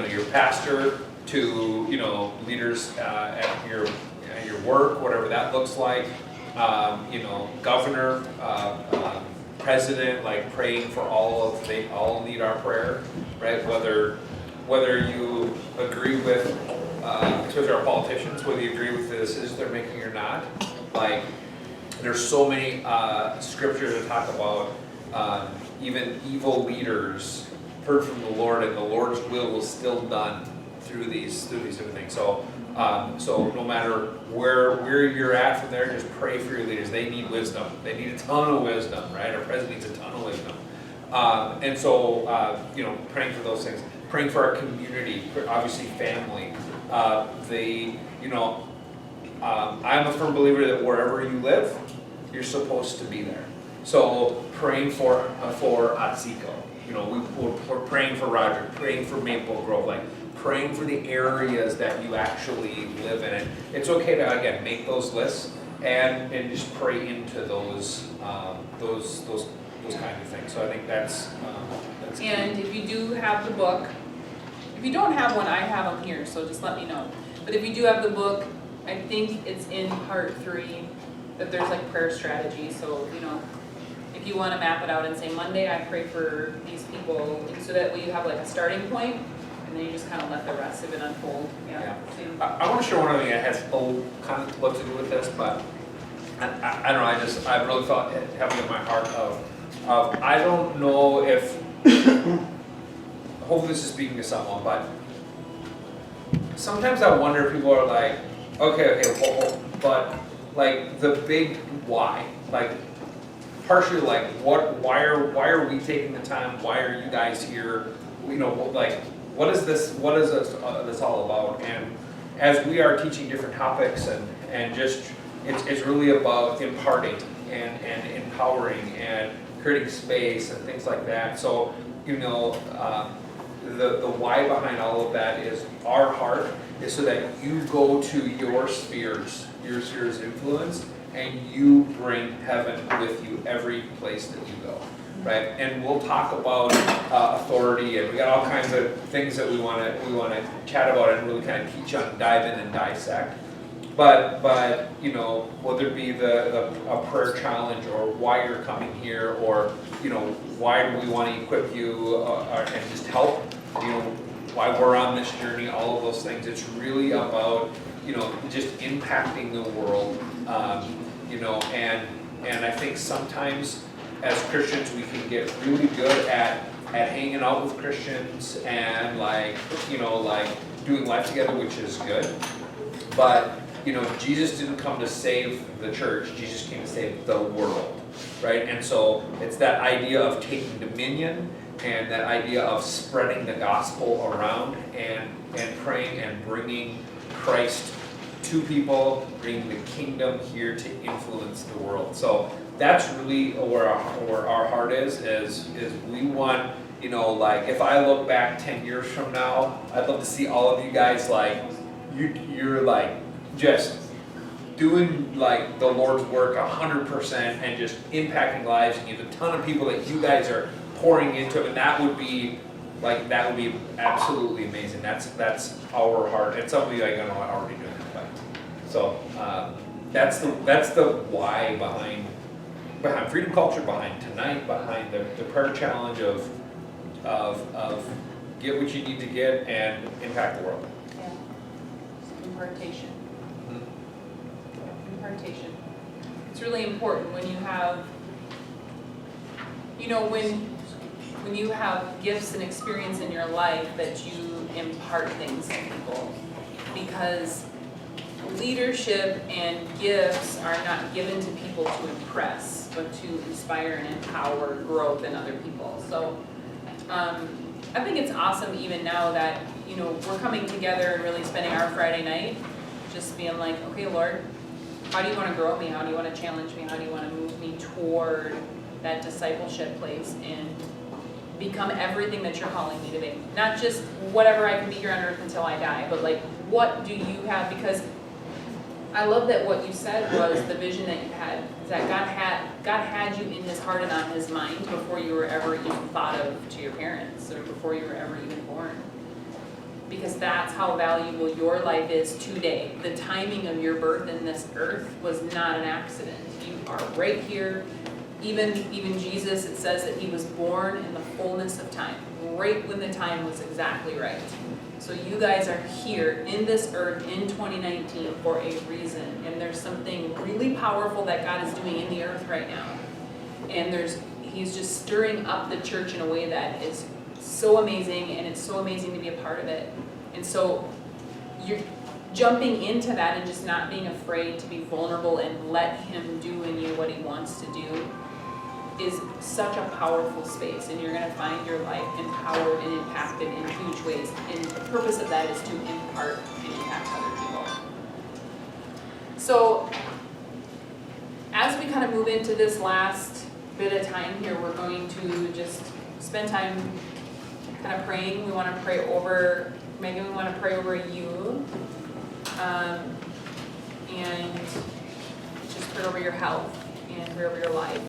your pastor to, leaders at your work, whatever that looks like, governor, president, like praying for they all need our prayer, right? Whether you agree with, especially our politicians, whether you agree with the decisions they're making or not, like there's so many scriptures that talk about even evil leaders heard from the Lord, and the Lord's will was still done through these different things. So no matter where you're at from there, just pray for your leaders. They need wisdom. They need a ton of wisdom, right? Our president needs a ton of wisdom. And so, praying for those things. Praying for our community, obviously family. I'm a firm believer that wherever you live, you're supposed to be there. So praying for Atsiko. We're praying for Roger, praying for Maple Grove, like praying for the areas that you actually live in. And it's okay to, again, make those lists and just pray into those kind of things. So I think that's key. And if you do have the book, if you don't have one, I have them here, so just let me know. But if you do have the book, I think it's in part 3 that there's like prayer strategy. So, if you want to map it out and say, Monday I pray for these people, and so that way you have like a starting point, and then you just kind of let the rest of it unfold. Yeah. I want to share one other thing that has kind of what to do with this, but I don't know, I really felt it heavy in my heart of I don't know if, hopefully this is speaking to someone, but sometimes I wonder if people are like, okay, but like the big why, like partially like why are we taking the time? Why are you guys here? Like what is this all about? And as we are teaching different topics and just it's really about imparting and empowering and creating space and things like that. So the why behind all of that is our heart is so that you go to your spheres of influence, and you bring heaven with you every place that you go, right? And we'll talk about authority, and we got all kinds of things that we want to chat about and really kind of teach on, dive in and dissect. But whether it be a prayer challenge or why you're coming here, or why do we want to equip you and just help, why we're on this journey, all of those things. It's really about just impacting the world, and I think sometimes as Christians we can get really good at hanging out with Christians and like doing life together, which is good, but Jesus didn't come to save the church. Jesus came to save the world, right? And so it's that idea of taking dominion and that idea of spreading the gospel around and praying and bringing Christ to people, bringing the kingdom here to influence the world. So that's really where our heart is we want, if I look back 10 years from now, I'd love to see all of you guys like, you're like, just doing like the Lord's work 100% and just impacting lives, and you have a ton of people that you guys are pouring into, and that would be absolutely amazing. That's our heart. It's something like I know I'm already doing it, but so that's the why behind Freedom Culture, behind tonight, behind the prayer challenge of get what you need to get and impact the world. Yeah. Impartation. Impartation. It's really important when you have, when you have gifts and experience in your life that you impart things to people, because leadership and gifts are not given to people to impress, but to inspire and empower growth in other people. So I think it's awesome even now that, we're coming together and really spending our Friday night just being like, okay, Lord, how do you want to grow me? How do you want to challenge me? How do you want to move me toward that discipleship place and become everything that you're calling me to be? Not just whatever I can be here on earth until I die, but like, what do you have? Because I love that what you said was the vision that you had, is that God had you in his heart and on his mind before you were ever even thought of to your parents, or before you were ever even born. because that's how valuable your life is today. The timing of your birth in this earth was not an accident. You are right here. Even Jesus, it says that he was born in the fullness of time, right when the time was exactly right. So you guys are here in this earth in 2019 for a reason, and there's something really powerful that God is doing in the earth right now. And he's just stirring up the church in a way that is so amazing, and it's so amazing to be a part of it. And so you're jumping into that and just not being afraid to be vulnerable and let him do in you what he wants to do is such a powerful space, and you're going to find your life empowered and impacted in huge ways. And the purpose of that is to impart and impact other people. So as we kind of move into this last bit of time here, we're going to just spend time kind of praying. We want to pray over Megan. We want to pray over you, and just pray over your health and pray over your life.